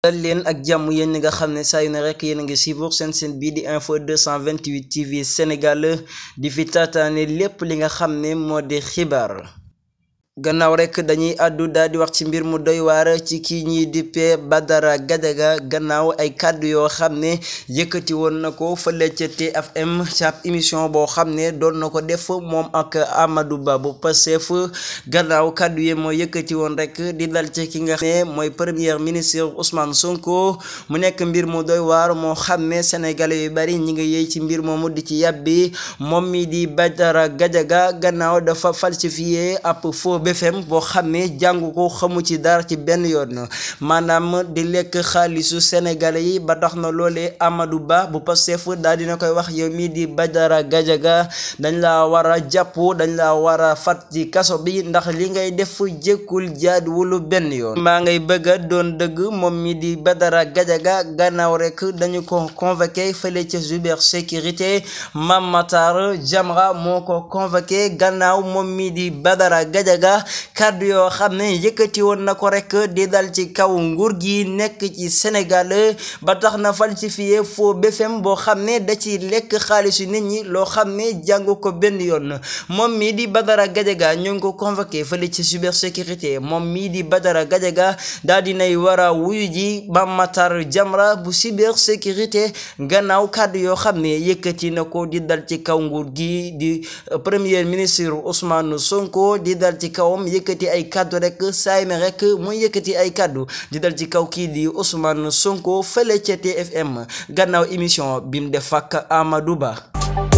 dal leen ak jàmm yéen ñi nga xam ne saa yu ne rek yéen a ngi suivre seen bii di info 228 TV Sénégal di fi taataane lépp li nga xam ne moo di xibaar. gannaaw rek dañuy àddu daal di wax ci mbir mu doy waar ci kii ñiy dippee Badara Gadiaga gannaaw ay kàddu yoo xam ne yëkkati woon na ko fële ca TFM ci ab émission boo xam ne doon na ko def moom ak Amadou Ba bu Pastef gannaaw kàddu yi moo yëkkati woon rek di dal ci ki nga xam ne mooy premier ministre Ousmane Sonko mu nekk mbir mu doy waar moo xam ne sénégalais yu bari ñi nga yëy ci mbir moomu di ci yàbbi moom mi di Badara Gadiaga gannaaw dafa falsifié ab faux BFM boo xam ne jàngu ko xamu ci dara ci benn yoon maanaam di lekk xaalisu sénégalais yi ba tax na loolee Amadou Ba bu Pastef daal dina koy wax yow mii di Badara Gadiaga dañ la war a jàpp dañ la war a fat ci kaso bi ndax li ngay def jëkkul jaaduwul benn yoon maa ngay bëgg a doon dëgg moom mi di Badara Gadiaga gannaaw rek dañu ko convoqué fële ca cybersécurité Mame Matar Jamra moo ko convoqué gannaaw moom mi di Badara Gadiaga kàddu yoo xam ne yëkkati woon na ko rek di dal ci kaw nguur gi nekk ci Sénégal ba tax na falsifié faux BFM boo xam ne da ci lekk xaalisu nit ñi loo xam ne jàngu ko benn yoon moom mii di Badara Gadiaga ñoo ngi ko convoqué fële ci cybersécurité moom mii di Badara Gadiaga daal dinay war a wuyu ji Mame Matar Jamra bu cybersécurité gannaaw kàddu yoo xam ne yëkkati na ko di dal ci kaw nguur gi di premier ministre Ousmane Sonko di dal ci kawam yëkkati ay kàddu rek saay me rek muy yëkkati ay kàddu di dal ci kaw kii di Ousmane Sonko fële ca TFM gannaaw émission bi mu def ak Amadou Ba.